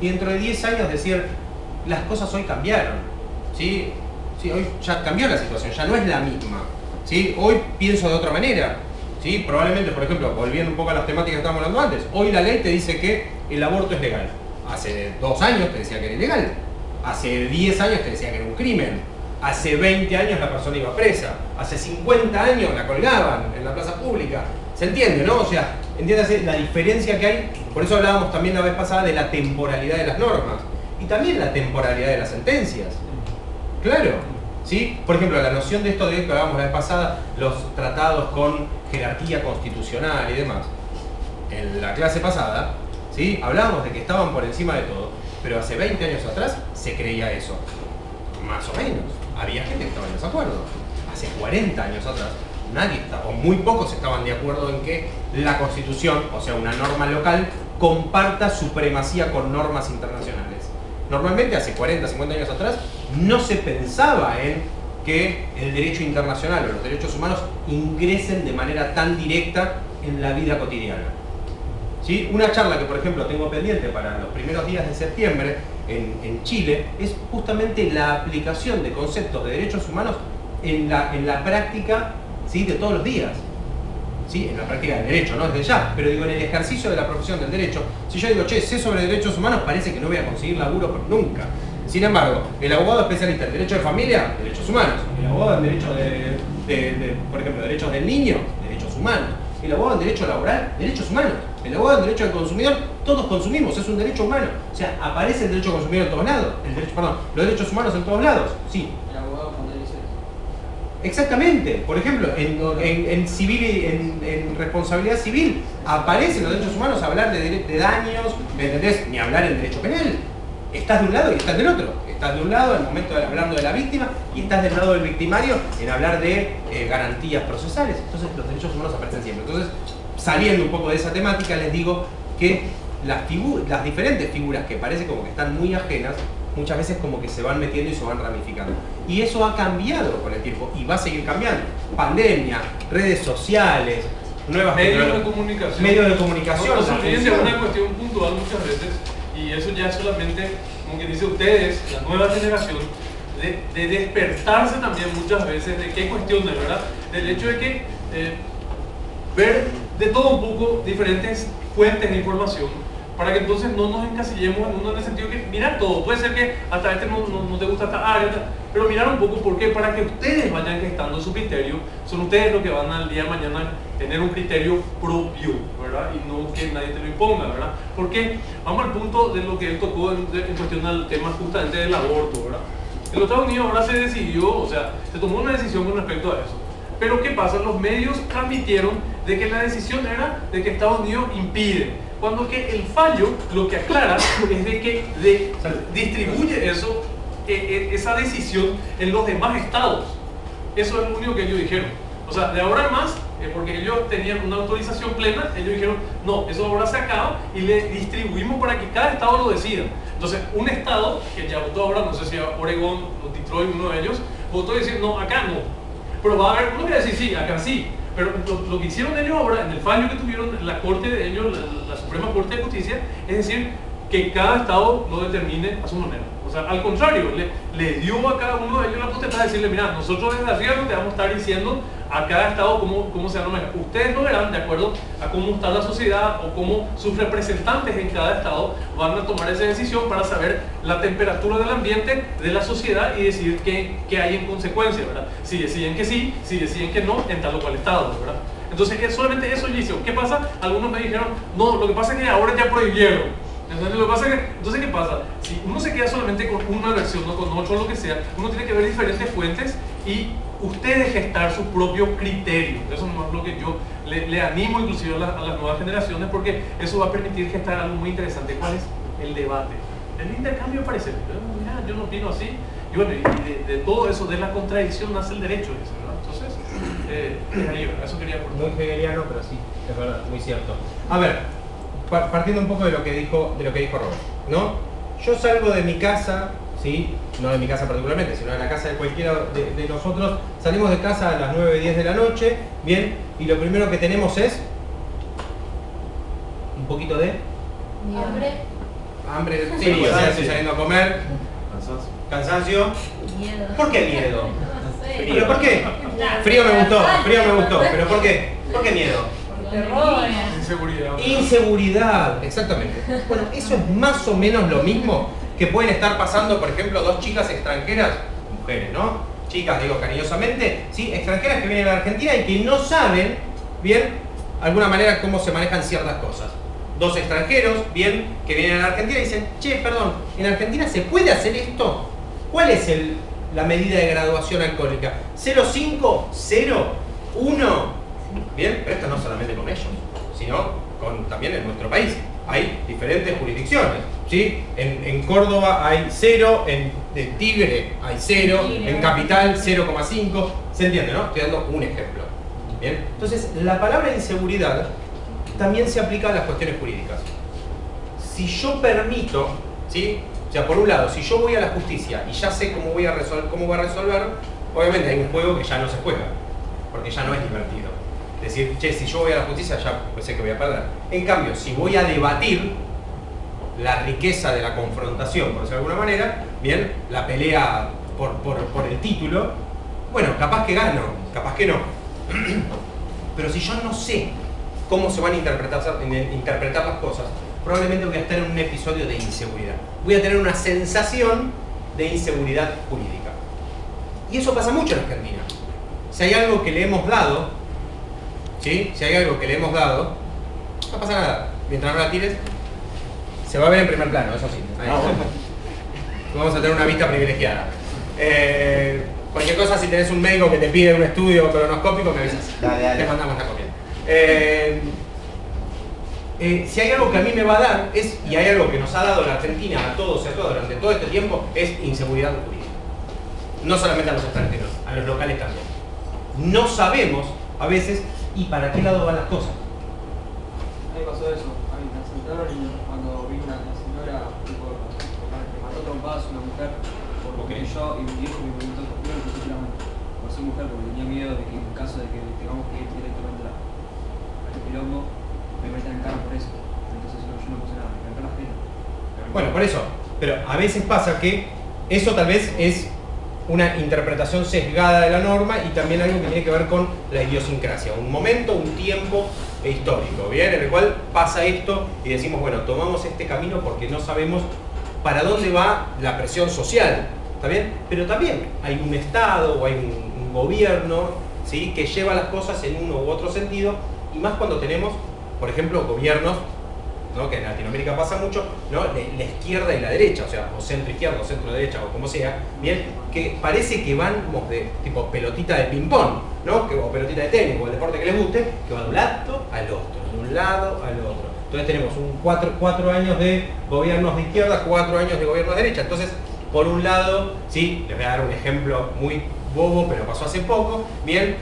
y dentro de 10 años decir, las cosas hoy cambiaron, ¿sí? Sí, hoy ya cambió la situación, ya no es la misma, ¿sí? Hoy pienso de otra manera, ¿sí? Probablemente, por ejemplo, volviendo un poco a las temáticas que estábamos hablando antes, hoy la ley te dice que el aborto es legal. Hace 2 años te decía que era ilegal, hace 10 años te decía que era un crimen, hace 20 años la persona iba presa, hace 50 años la colgaban en la plaza pública. ¿Se entiende, no? O sea, entiéndase la diferencia que hay. Por eso hablábamos también la vez pasada de la temporalidad de las normas y también la temporalidad de las sentencias. Claro, ¿sí? Por ejemplo, la noción de esto de que hablábamos la vez pasada, los tratados con jerarquía constitucional y demás. En la clase pasada, ¿sí? Hablábamos de que estaban por encima de todo, pero hace 20 años atrás se creía eso. Más o menos. Había gente que estaba en desacuerdo. Hace 40 años atrás nadie estaba, o muy pocos estaban de acuerdo en que la Constitución, o sea, una norma local, comparta supremacía con normas internacionales. Normalmente, hace 40, 50 años atrás, no se pensaba en que el derecho internacional o los derechos humanos ingresen de manera tan directa en la vida cotidiana. ¿Sí? Una charla que, por ejemplo, tengo pendiente para los primeros días de septiembre en Chile es justamente la aplicación de conceptos de derechos humanos en la práctica, ¿sí? De todos los días. ¿Sí? En la práctica del derecho, no desde ya, pero digo, en el ejercicio de la profesión del derecho. Si yo digo, che, sé sobre derechos humanos, parece que no voy a conseguir laburo nunca. Sin embargo, el abogado especialista en derecho de familia, derechos humanos. El abogado en derecho por ejemplo, derechos del niño, derechos humanos. El abogado en derecho laboral, derechos humanos. El abogado en derecho del consumidor, todos consumimos, es un derecho humano. O sea, aparece el derecho al consumidor en todos lados. Los derechos humanos en todos lados. Sí. El abogado cuando dice eso. Exactamente. Por ejemplo, en civil, en responsabilidad civil, aparecen los derechos humanos a hablar de daños, ¿me entendés? Ni hablar en derecho penal. Estás de un lado y estás del otro. Estás de un lado en el momento de hablando de la víctima y estás del lado del victimario en hablar de garantías procesales. Entonces los derechos humanos aparecen siempre. Entonces, saliendo un poco de esa temática, les digo que las diferentes figuras que parece como que están muy ajenas, muchas veces como que se van metiendo y se van ramificando. Y eso ha cambiado con el tiempo y va a seguir cambiando. Pandemia, redes sociales, nuevas medios de comunicación. Medios de comunicación. No se olviden de una cuestión puntual muchas veces, y eso ya es solamente, como que dice ustedes, la nueva generación, de despertarse también muchas veces de qué cuestiones, ¿verdad? Del hecho de que ver de todo un poco diferentes fuentes de información, para que entonces no nos encasillemos en uno en el sentido que mirar todo. Puede ser que hasta no te gusta esta área, pero mirar un poco por qué, para que ustedes vayan gestando su criterio. Son ustedes los que van al día de mañana tener un criterio propio, ¿verdad? Y no que nadie te lo imponga, ¿verdad? Porque vamos al punto de lo que él tocó en cuestión al tema justamente del aborto, ¿verdad? En los Estados Unidos ahora se decidió, o sea, se tomó una decisión con respecto a eso. Pero ¿qué pasa? Los medios transmitieron de que la decisión era de que Estados Unidos impide, cuando que el fallo lo que aclara es de que distribuye eso, esa decisión en los demás estados. Eso es lo único que ellos dijeron. O sea, de ahora en más, porque ellos tenían una autorización plena, ellos dijeron, no, eso ahora se acaba y le distribuimos para que cada estado lo decida. Entonces, un estado que ya votó ahora, no sé si Oregón o Detroit, uno de ellos, votó y decir, no, acá no. Pero va a haber uno que va a decir, sí, acá sí. Pero lo que hicieron ellos ahora, en el fallo que tuvieron la Corte de ellos, la Suprema Corte de Justicia, es decir, que cada estado lo determine a su manera. O sea, al contrario, le dio a cada uno de ellos la potestad de decirle, mira, nosotros desde arriba no te vamos a estar diciendo a cada estado cómo se va a nombrar. Ustedes lo verán de acuerdo a cómo está la sociedad o cómo sus representantes en cada estado van a tomar esa decisión para saber la temperatura del ambiente, de la sociedad y decidir qué hay en consecuencia, ¿verdad? Si deciden que sí, si deciden que no, en tal o cual estado, ¿verdad? Entonces, solamente eso yo hice. ¿Qué pasa? Algunos me dijeron, no, lo que pasa es que ahora ya prohibieron. Entonces, lo que pasa es que, entonces, ¿qué pasa? Si uno se queda solamente con una versión, no con ocho o lo que sea, uno tiene que ver diferentes fuentes y ustedes gestar su propio criterio. Eso es lo que yo le animo inclusive a las nuevas generaciones, porque eso va a permitir gestar algo muy interesante. ¿Cuál es? El debate. El intercambio de pareceres. Mira, yo no opino así. Y bueno, y de todo eso, de la contradicción, nace el derecho. ¿Verdad? Entonces, eso quería aportar. Muy hegeliano, pero sí, es verdad, muy cierto. A ver, partiendo un poco de lo que dijo Robert, ¿no? Yo salgo de mi casa, ¿sí? No de mi casa particularmente, sino de la casa de cualquiera de nosotros. Salimos de casa a las 9, 10 de la noche, ¿bien? Y lo primero que tenemos es un poquito de hambre. hambre, sí, o sea, estoy saliendo a comer. Cansancio. Miedo. ¿Por qué miedo? No sé. ¿Pero por qué? Frío me gustó, pero ¿por qué? ¿Por qué miedo? Te roban. Inseguridad. Inseguridad, exactamente. Bueno, eso es más o menos lo mismo que pueden estar pasando, por ejemplo, dos chicas extranjeras, mujeres, ¿no? Chicas, digo cariñosamente, ¿sí? Extranjeras que vienen a la Argentina y que no saben, bien, de alguna manera cómo se manejan ciertas cosas. Dos extranjeros, bien, que vienen a la Argentina y dicen, che, perdón, ¿en Argentina se puede hacer esto? ¿Cuál es la medida de graduación alcohólica? ¿0,5? ¿0? ¿1? Bien, pero esto no solamente con ellos, sino también en nuestro país. Hay diferentes jurisdicciones, ¿sí? En Córdoba hay 0, en Tigre hay 0, en Capital 0,5. ¿Se entiende, no? Estoy dando un ejemplo. Bien, entonces la palabra inseguridad también se aplica a las cuestiones jurídicas. Si yo permito, ¿sí? O sea, por un lado, si yo voy a la justicia y ya sé cómo voy a resolver, obviamente hay un juego que ya no se juega, porque ya no es divertido. Es decir, che, si yo voy a la justicia ya sé que voy a perder. En cambio, si voy a debatir la riqueza de la confrontación, por decirlo de alguna manera, bien, la pelea por el título, bueno, capaz que gano, capaz que no. Pero si yo no sé cómo se van a interpretar las cosas, probablemente voy a estar en un episodio de inseguridad. Voy a tener una sensación de inseguridad jurídica. Y eso pasa mucho en Argentina. Si hay algo que le hemos dado, ¿sí? Si hay algo que le hemos dado, no pasa nada. Mientras no la tires, se va a ver en primer plano, eso sí. Ahí. Vamos a tener una vista privilegiada. Cualquier cosa, si tenés un médico que te pide un estudio colonoscópico, me avisas. Dale. Te mandamos la copia. Si hay algo que a mí me va a dar, y hay algo que nos ha dado la Argentina a todos y a todas durante todo este tiempo, es inseguridad jurídica. No solamente a los extranjeros, a los locales también. No sabemos, a veces, y para qué lado van las cosas. A mí pasó eso. A mí me sentaron y cuando vino una señora, tipo, que mató trompadas a una mujer, porque yo y mi viejo me preguntó por ser mujer, porque tenía miedo de que en caso de que tengamos que ir directamente a este quilombo, me metan en cara por eso. Entonces yo no puse nada, me quedé la pena. Bueno, por eso. Pero a veces pasa que eso tal vez es una interpretación sesgada de la norma y también algo que tiene que ver con la idiosincrasia. Un momento, un tiempo histórico, ¿bien? En el cual pasa esto y decimos, bueno, tomamos este camino porque no sabemos para dónde va la presión social, ¿está bien? Pero también hay un Estado o hay un gobierno, ¿sí? Que lleva las cosas en uno u otro sentido, y más cuando tenemos, por ejemplo, gobiernos, ¿no? Que en Latinoamérica pasa mucho, ¿no? La izquierda y la derecha, o sea, o centro izquierda o centro derecha o como sea, bien, que parece que van como de tipo pelotita de ping-pong, ¿no? O pelotita de tenis o el deporte que les guste, que va de un lado al otro, de un lado al otro. Entonces tenemos cuatro años de gobiernos de izquierda, 4 años de gobiernos de derecha. Entonces, por un lado, sí, les voy a dar un ejemplo muy bobo, pero pasó hace poco, bien,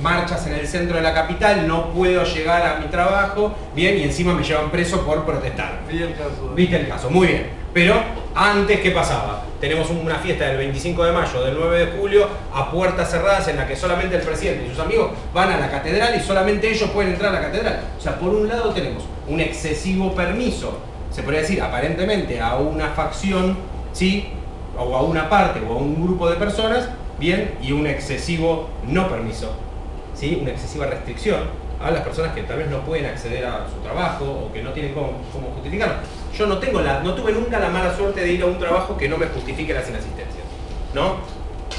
marchas en el centro de la capital, no puedo llegar a mi trabajo, bien, y encima me llevan preso por protestar. Vi el caso. Viste el caso, muy bien. Pero antes, ¿qué pasaba? Tenemos una fiesta del 25 de mayo, del 9 de julio, a puertas cerradas, en la que solamente el presidente y sus amigos van a la catedral y solamente ellos pueden entrar a la catedral. O sea, por un lado tenemos un excesivo permiso, se podría decir aparentemente a una facción, ¿sí? O a una parte o a un grupo de personas, bien, y un excesivo no permiso, ¿sí? Una excesiva restricción a las personas que tal vez no pueden acceder a su trabajo o que no tienen cómo justificarlo. Yo no tuve nunca la mala suerte de ir a un trabajo que no me justifique las inasistencias, ¿no?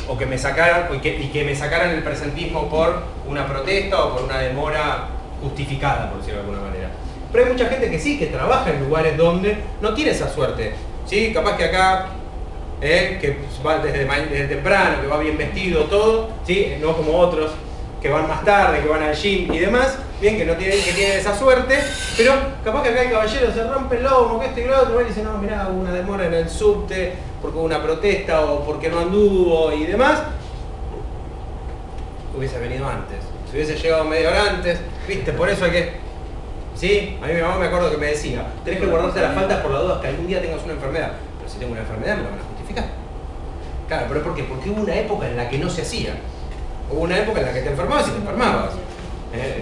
O que me sacaran, y que me sacaran el presentismo por una protesta o por una demora justificada, por decirlo de alguna manera. Pero hay mucha gente que sí, que trabaja en lugares donde no tiene esa suerte, ¿sí? Capaz que acá, que va desde temprano, que va bien vestido, todo, ¿sí? No como otros que van más tarde, que van al gym y demás, bien, que tienen esa suerte, pero capaz que acá el caballero se rompe el lomo, que esto y lo otro, y dice, no, mirá, hubo una demora en el subte, porque hubo una protesta o porque no anduvo y demás, hubiese venido antes, si hubiese llegado media hora antes, viste, por eso hay que, ¿sí? A mí mi mamá me acuerdo que me decía, tenés que guardarte las faltas por la duda que algún día tengas una enfermedad, pero si tengo una enfermedad me lo van a justificar. Claro, pero ¿por qué? Porque hubo una época en la que no se hacía. Hubo una época en la que te enfermabas y te enfermabas.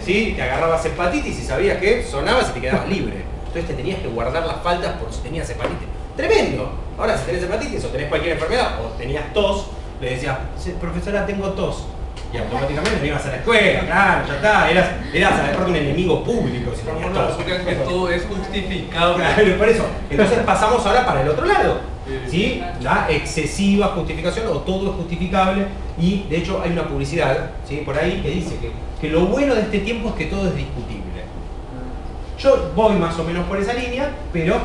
¿Sí? Te agarrabas hepatitis y sabías que sonabas y te quedabas libre. entonces te tenías que guardar las faltas por si tenías hepatitis. ¡Tremendo! Ahora, si tenés hepatitis o tenés cualquier enfermedad o tenías tos, le decías, profesora, tengo tos. Y automáticamente no ibas a la escuela, claro, ya está. Eras aparte un enemigo público si tenías tos. Que todo es justificable. Claro, por eso. Entonces pasamos ahora para el otro lado. ¿Sí? La excesiva justificación o todo es justificable. Y de hecho hay una publicidad, ¿sí?, por ahí que dice que lo bueno de este tiempo es que todo es discutible. Yo voy más o menos por esa línea, pero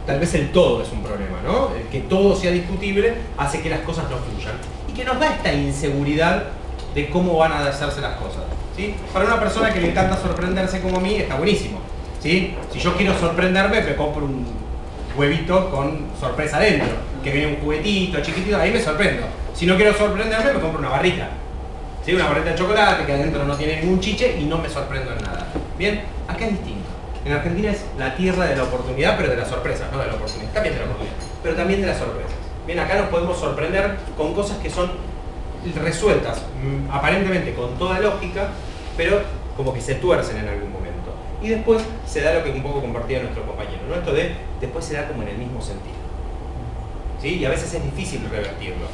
tal vez el todo es un problema, ¿no? El que todo sea discutible hace que las cosas no fluyan. Y que nos da esta inseguridad de cómo van a hacerse las cosas, ¿sí? Para una persona que le encanta sorprenderse como a mí, está buenísimo, ¿sí? Si yo quiero sorprenderme, me compro un huevito con sorpresa adentro, que viene un juguetito chiquitito, ahí me sorprendo. Si no quiero sorprenderme, me compro una barrita, ¿sí? Una barrita de chocolate que adentro no tiene ningún chiche y no me sorprendo en nada. Bien, acá es distinto. En Argentina es la tierra de la oportunidad, pero de la sorpresa, no de la oportunidad. También de la oportunidad, pero también de las sorpresas. Bien, acá nos podemos sorprender con cosas que son resueltas aparentemente con toda lógica, pero como que se tuercen en algún momento. Y después se da lo que un poco compartía nuestro compañero, ¿no? Esto de después se da como en el mismo sentido, ¿sí? Y a veces es difícil revertirlo,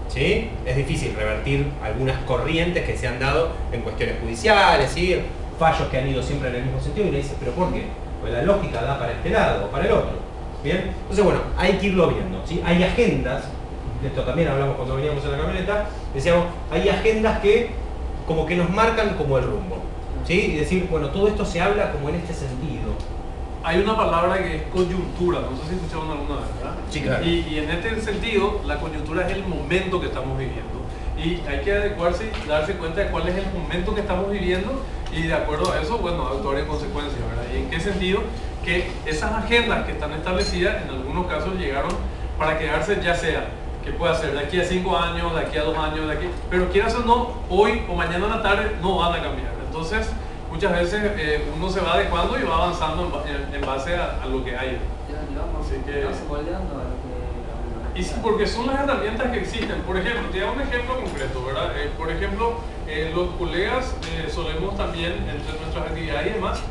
¿sí? Es difícil revertir algunas corrientes que se han dado en cuestiones judiciales, ¿sí? Fallos que han ido siempre en el mismo sentido, y le dices, ¿pero por qué? Pues la lógica da para este lado o para el otro. ¿Bien? Entonces, bueno, hay que irlo viendo, ¿sí? Hay agendas, de esto también hablamos cuando veníamos en la camioneta, decíamos, hay agendas que como que nos marcan como el rumbo, ¿sí? Y decir, bueno, todo esto se habla como en este sentido. Hay una palabra que es coyuntura, no sé si escucharon alguna vez, ¿verdad? Sí, claro. Y en este sentido, la coyuntura es el momento que estamos viviendo. Y hay que adecuarse y darse cuenta de cuál es el momento que estamos viviendo y de acuerdo a eso, bueno, actuar en consecuencia, ¿verdad? ¿Y en qué sentido? Que esas agendas que están establecidas en algunos casos llegaron para quedarse, ya sea que pueda ser de aquí a 5 años, de aquí a 2 años, de aquí, pero quieras o no, hoy o mañana en la tarde no van a cambiar. Entonces, muchas veces uno se va adecuando y va avanzando en base a lo que hay. Así que, moldeando a lo que... y sí, porque son las herramientas que existen. Por ejemplo, te doy un ejemplo concreto, ¿verdad? Por ejemplo, los colegas solemos también, entre nuestras actividades y demás,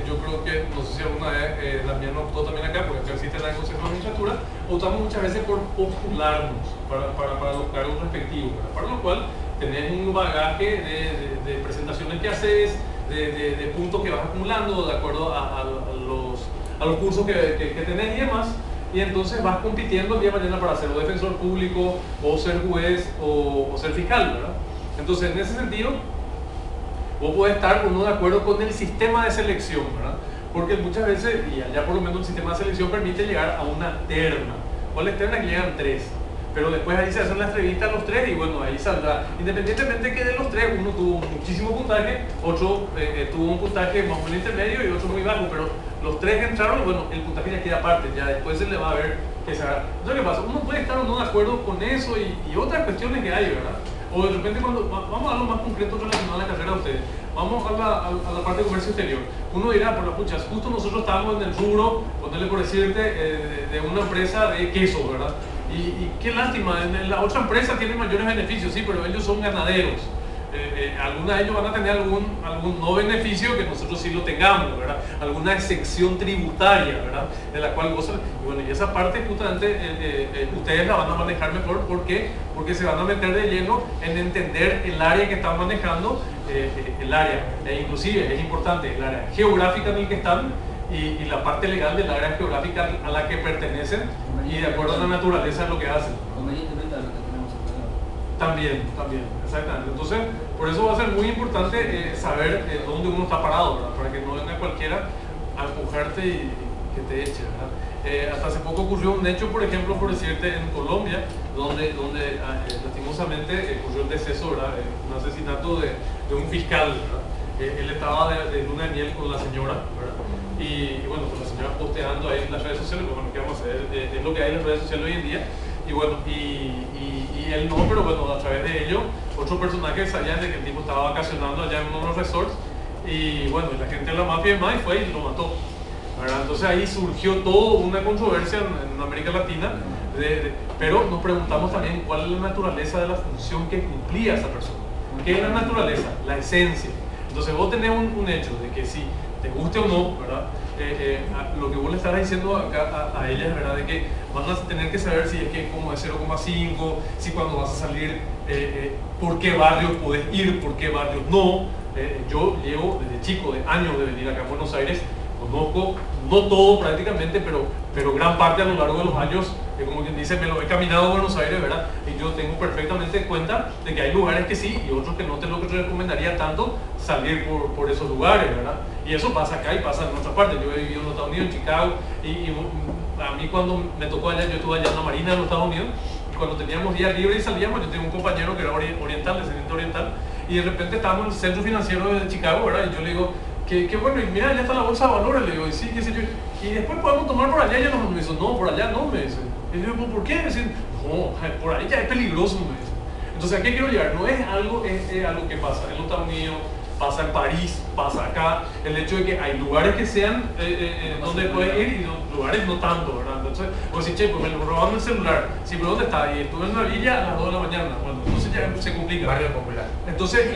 yo creo que, no sé si alguna vez Damián optó también acá, porque acá existe la Consejo de Magistratura, optamos muchas veces por postularnos para los cargos respectivos, ¿verdad? Para lo cual tenés un bagaje de presentaciones que haces, de puntos que vas acumulando de acuerdo a los cursos que tenés y demás, y entonces vas compitiendo el día de mañana para ser o defensor público, o ser juez, o ser fiscal, ¿verdad? Entonces, en ese sentido, vos podés estar o no de acuerdo con el sistema de selección, ¿verdad? Porque muchas veces, y allá por lo menos el sistema de selección permite llegar a una terna. ¿Cuál es terna? Que llegan 3. Pero después ahí se hacen la entrevista a los 3 y bueno, ahí saldrá. Independientemente que de los 3, uno tuvo muchísimo puntaje, otro tuvo un puntaje más o menos intermedio y otro muy bajo, pero los 3 entraron y bueno, el puntaje ya queda aparte, ya después se le va a ver qué se hará. Entonces, ¿qué pasa? Uno puede estar o no de acuerdo con eso y otras cuestiones que hay, ¿verdad? O de repente cuando, vamos a algo más concreto relacionado a la carrera de ustedes, vamos a la parte de comercio exterior. Uno dirá, por las puchas, justo nosotros estábamos en el rubro, ponerle por decirte, de una empresa de queso, ¿verdad? Y qué lástima, en la otra empresa tiene mayores beneficios, sí, pero ellos son ganaderos. Algunos de ellos van a tener algún no beneficio que nosotros sí lo tengamos, ¿verdad? Alguna excepción tributaria, ¿verdad? De la cual gozan. Y bueno, y esa parte justamente ustedes la van a manejar mejor. ¿Por qué? Porque se van a meter de lleno en entender el área que están manejando, el área, inclusive es importante, el área geográfica en el que están y la parte legal del área geográfica a la que pertenecen y de acuerdo a la naturaleza de lo que hacen. Convenientemente a lo que tenemos alrededor. También, exactamente. Entonces, por eso va a ser muy importante saber dónde uno está parado, ¿verdad? Para que no venga cualquiera a empujarte y que te eche, ¿verdad? Hasta hace poco ocurrió un hecho, por ejemplo, por decirte, en Colombia, donde lastimosamente ocurrió el deceso, ¿verdad? Un asesinato de un fiscal, ¿verdad? Él estaba de luna de miel con la señora, ¿verdad? Y bueno, con la señora posteando ahí en las redes sociales, bueno, ¿qué vamos a hacer? Es lo que hay en las redes sociales hoy en día. Y bueno, y él no, pero bueno, a través de ello, otros personajes sabían de que el tipo estaba vacacionando allá en uno de los resorts. Y bueno, la gente de la mafia y demás fue y lo mató, ¿verdad? Entonces ahí surgió toda una controversia en América Latina, pero nos preguntamos también cuál es la naturaleza de la función que cumplía esa persona. ¿Qué es la naturaleza? La esencia. Entonces vos tenés un hecho de que si te guste o no, ¿verdad? Lo que vos le estarás diciendo acá a ellas, ¿verdad? De que van a tener que saber si es que como es 0,5, si cuando vas a salir, por qué barrios podés ir, por qué barrios no. Yo llevo desde chico, de años de venir acá a Buenos Aires, conozco, no todo prácticamente, pero gran parte a lo largo de los años, como quien dice, me lo he caminado a Buenos Aires, ¿verdad? Y yo tengo perfectamente en cuenta de que hay lugares que sí y otros que no te lo recomendaría tanto salir por esos lugares, ¿verdad? Y eso pasa acá y pasa en otras partes. Yo he vivido en los Estados Unidos, en Chicago, y a mí cuando me tocó allá, yo estuve allá en la Marina de los Estados Unidos, y cuando teníamos días libres y salíamos, yo tenía un compañero que era oriental, descendiente oriental, y de repente estábamos en el centro financiero de Chicago, ¿verdad? Y yo le digo, qué bueno, y mira, ya está la bolsa de valores, le digo, y sí, qué sé yo, y después podemos tomar por allá, y ella me dice, no, por allá no, me dice. Y yo digo, ¿por qué? Me dicen, no, por ahí ya es peligroso, me dice. Entonces, ¿a qué quiero llegar? No es algo, es algo que pasa en los Estados Unidos, pasa en París, pasa acá, el hecho de que hay lugares que sean donde puedes ir y lugares no tanto, ¿verdad? Entonces, pues si, che, pues me robaron el celular, sí, pero ¿dónde está? Y estuve en una villa a las 2 de la mañana, bueno, entonces ya se complica. Barrio popular. Entonces,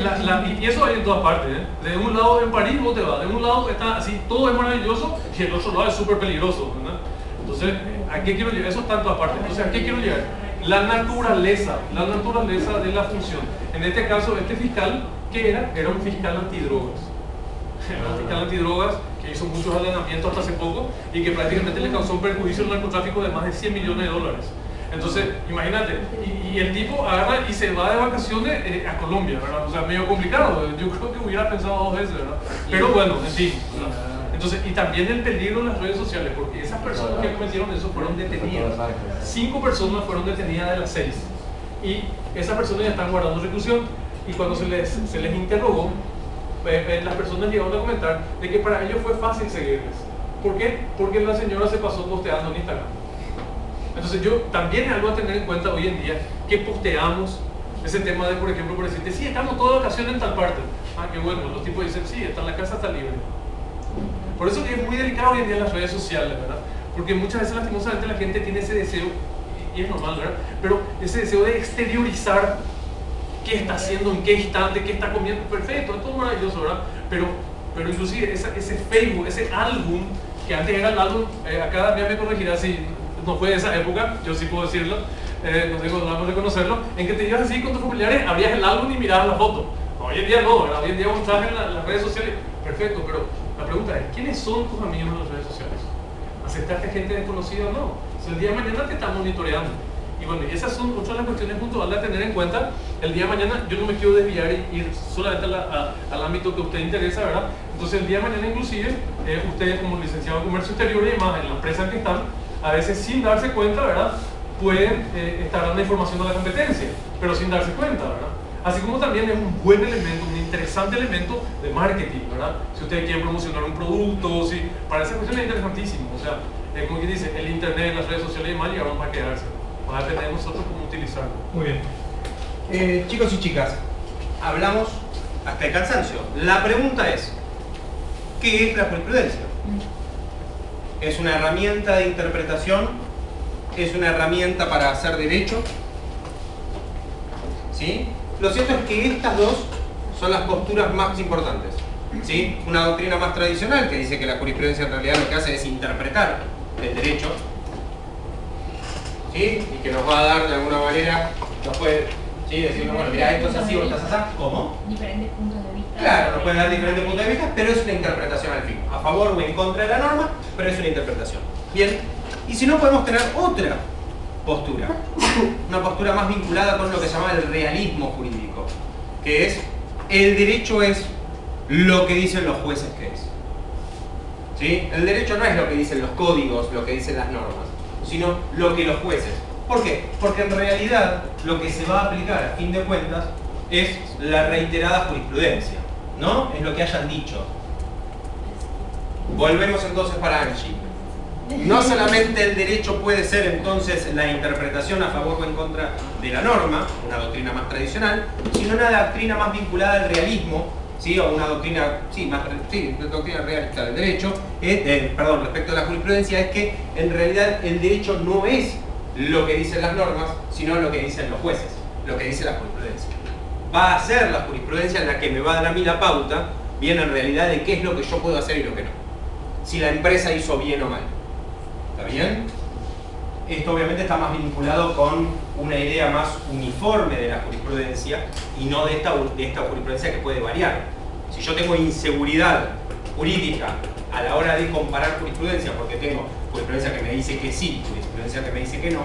y eso hay en todas partes, ¿eh? De un lado en París vos te vas, de un lado está así, todo es maravilloso y el otro lado es súper peligroso, ¿verdad? Entonces, ¿a qué quiero llegar? Eso está en todas partes. Entonces, ¿a qué quiero llegar? La naturaleza de la función. En este caso, este fiscal, ¿qué era? Era un fiscal antidrogas. Era un fiscal antidrogas que hizo muchos allanamientos hasta hace poco y que prácticamente le causó un perjuicio al narcotráfico de más de 100 millones de dólares. Entonces, imagínate, y el tipo agarra y se va de vacaciones a Colombia, ¿verdad? O sea, medio complicado. Yo creo que hubiera pensado 2 veces, ¿verdad? Pero bueno, en fin, ¿verdad? Entonces, y también el peligro en las redes sociales, porque esas personas que cometieron eso fueron detenidas. 5 personas fueron detenidas de las 6. Y esas personas ya están guardando reclusión. Y cuando se les interrogó, las personas llegaron a comentar de que para ellos fue fácil seguirles. ¿Por qué? Porque la señora se pasó posteando en Instagram. Entonces, yo también es algo a tener en cuenta hoy en día, que posteamos ese tema de, por ejemplo, por decirte, sí, estamos toda vacaciones en tal parte. Ah, qué bueno, los tipos dicen, sí, está en la casa, está libre. Por eso es muy delicado hoy en día las redes sociales, ¿verdad? Porque muchas veces lastimosamente la gente tiene ese deseo, y es normal, ¿verdad? Pero ese deseo de exteriorizar qué está haciendo, en qué instante, qué está comiendo, perfecto, es todo maravilloso, ¿verdad? Pero inclusive ese Facebook, ese álbum, que antes era el álbum, acá Damián me corregirá si no fue de esa época, yo sí puedo decirlo, no tengo nada más de reconocerlo, en que te ibas así con tus familiares, abrías el álbum y mirabas la foto. No, hoy en día no, ¿verdad? Hoy en día vos estás en las redes sociales, perfecto, pero la pregunta es, ¿quiénes son tus amigos en las redes sociales? ¿Aceptaste gente desconocida o no? Si el día de mañana te están monitoreando. Y bueno, esas son otras de las cuestiones puntuales a tener en cuenta. El día de mañana yo no me quiero desviar y ir solamente al ámbito que a usted interesa, ¿verdad? Entonces el día de mañana inclusive, ustedes como licenciado en comercio exterior y demás, en la empresa en que están, a veces sin darse cuenta, ¿verdad? Pueden estar dando información a la competencia, pero sin darse cuenta, ¿verdad? Así como también es un buen elemento, un interesante elemento de marketing, ¿verdad? Si usted quiere promocionar un producto, si, para esa cuestión es interesantísimo. O sea, como quien dice, el internet, las redes sociales y demás llegaron para quedarse. Va a depender de nosotros cómo utilizarlo. Muy bien. Chicos y chicas, hablamos hasta el cansancio. La pregunta es, ¿qué es la jurisprudencia? ¿Es una herramienta de interpretación? ¿Es una herramienta para hacer derecho? ¿Sí? Lo cierto es que estas dos son las posturas más importantes. ¿Sí? Una doctrina más tradicional que dice que la jurisprudencia en realidad lo que hace es interpretar el derecho, ¿sí? Y que nos va a dar de alguna manera, nos puede, ¿sí? Decirnos, bueno, mira, esto es así, o estás así. ¿Cómo? Diferentes puntos de vista. Claro, nos puede dar diferentes puntos de vista, pero es una interpretación al fin. A favor o en contra de la norma, pero es una interpretación. Bien, y si no podemos tener otra postura, una postura más vinculada con lo que se llama el realismo jurídico, que es, el derecho es lo que dicen los jueces que es. ¿Sí? El derecho no es lo que dicen los códigos, lo que dicen las normas, sino lo que los jueces. ¿Por qué? Porque en realidad lo que se va a aplicar a fin de cuentas es la reiterada jurisprudencia, ¿no? Es lo que hayan dicho. Volvemos entonces para Angie. No solamente el derecho puede ser entonces la interpretación a favor o en contra de la norma, una doctrina más tradicional, sino una doctrina más vinculada al realismo, ¿sí? O una doctrina, doctrina realista del derecho, respecto a la jurisprudencia, es que en realidad el derecho no es lo que dicen las normas, sino lo que dicen los jueces, lo que dice la jurisprudencia. Va a ser la jurisprudencia en la que me va a dar a mí la pauta viene en realidad de qué es lo que yo puedo hacer y lo que no. Si la empresa hizo bien o mal. ¿Está bien? Esto obviamente está más vinculado con una idea más uniforme de la jurisprudencia y no de esta jurisprudencia que puede variar. Si yo tengo inseguridad jurídica a la hora de comparar jurisprudencia, porque tengo jurisprudencia que me dice que sí, jurisprudencia que me dice que no,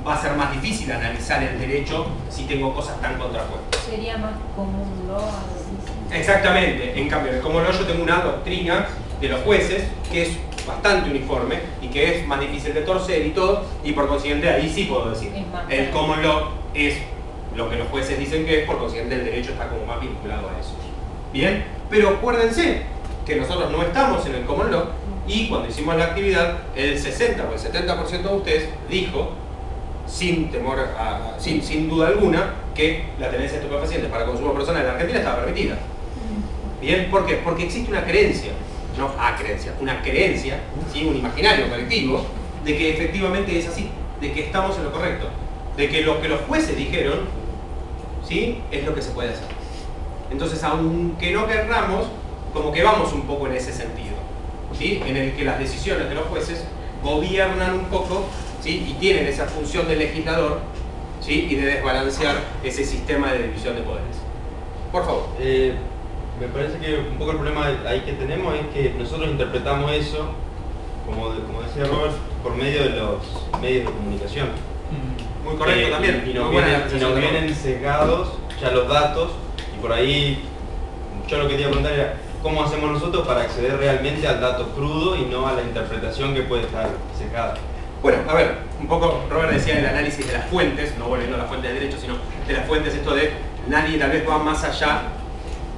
va a ser más difícil analizar el derecho si tengo cosas tan contrapuestas. Sería más común, ¿no? Algo así. Exactamente. En cambio, como no, yo tengo una doctrina de los jueces que es bastante uniforme y que es más difícil de torcer y todo, y por consiguiente ahí sí puedo decir. El common law es lo que los jueces dicen que es, por consiguiente el derecho está como más vinculado a eso. Bien, pero acuérdense que nosotros no estamos en el common law y cuando hicimos la actividad el 60 o el 70% de ustedes dijo sin temor sin duda alguna que la tenencia de estupefacientes para consumo personal en la Argentina estaba permitida. Bien, ¿por qué? Porque existe una creencia, no creencia, una creencia, ¿sí? Un imaginario colectivo de que efectivamente es así, de que estamos en lo correcto, de que lo que los jueces dijeron, ¿sí? Es lo que se puede hacer. Entonces, aunque no querramos, como que vamos un poco en ese sentido, ¿sí? En el que las decisiones de los jueces gobiernan un poco, ¿sí? Y tienen esa función del legislador, ¿sí? Y de desbalancear ese sistema de división de poderes. Por favor. Me parece que un poco el problema ahí que tenemos es que nosotros interpretamos eso, como decía Robert, por medio de los medios de comunicación. Muy correcto también. Y nos vienen sesgados ya los datos, y por ahí yo lo que quería preguntar era cómo hacemos nosotros para acceder realmente al dato crudo y no a la interpretación que puede estar sesgada. Bueno, a ver, un poco Robert decía el análisis de las fuentes, no volviendo a la fuente de derecho, sino de las fuentes, esto de nadie tal vez va más allá,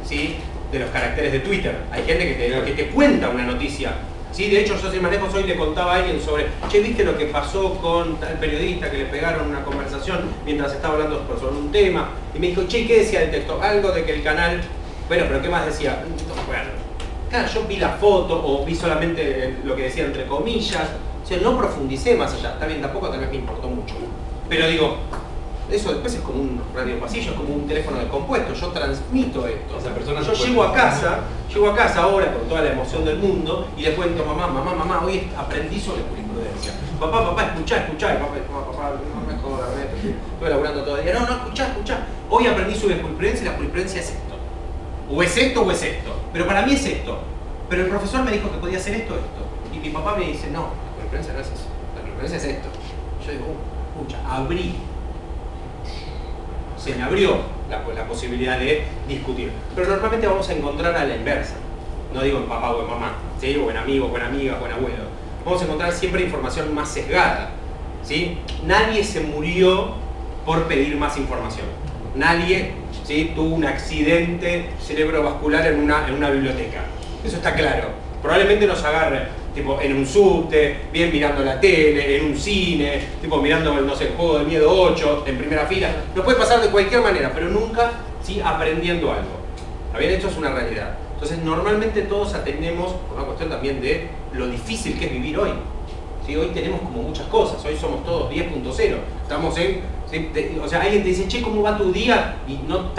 ¿sí? De los caracteres de Twitter. Hay gente que te cuenta una noticia, ¿sí? De hecho, yo sin más lejos hoy le contaba a alguien sobre, che, ¿viste lo que pasó con tal periodista que le pegaron una conversación mientras estaba hablando sobre un tema? Y me dijo, che, ¿qué decía el texto? Algo de que el canal, bueno, pero ¿qué más decía? Bueno, claro, yo vi la foto o vi solamente lo que decía entre comillas, o sea, no profundicé más allá. Está bien, tampoco tal vez me importó mucho, pero digo, eso después es como un radio pasillo, es como un teléfono descompuesto. Yo transmito esto. Esa persona yo llego a casa ahora con toda la emoción del mundo y le cuento, mamá, hoy aprendí sobre jurisprudencia. Papá, escuchá. Y papá, no me jodas, estoy laburando todo el día. No, escuchá. Hoy aprendí sobre jurisprudencia y la jurisprudencia es esto. O es esto o es esto. Pero para mí es esto. Pero el profesor me dijo que podía hacer esto. Y mi papá me dice, no, la jurisprudencia no es eso. La jurisprudencia es esto. Yo digo, escucha, abrí. Se me abrió la posibilidad de discutir. Pero normalmente vamos a encontrar a la inversa. No digo en papá o en mamá, ¿sí? O en amigo, o en amiga, o en abuelo. Vamos a encontrar siempre información más sesgada, ¿sí? Nadie se murió por pedir más información. Nadie, ¿sí? Tuvo un accidente cerebrovascular en una biblioteca. Eso está claro. Probablemente nos agarre tipo en un subte, bien mirando la tele, en un cine, tipo mirando, no sé, el Juego del Miedo 8 en primera fila. Nos puede pasar de cualquier manera, pero nunca, ¿sí? Aprendiendo algo. ¿Está bien? Esto es una realidad. Entonces, normalmente todos atendemos por una cuestión también de lo difícil que es vivir hoy. ¿Sí? Hoy tenemos como muchas cosas, hoy somos todos 10.0. Estamos en, ¿sí? O sea, alguien te dice, che, ¿cómo va tu día? Y no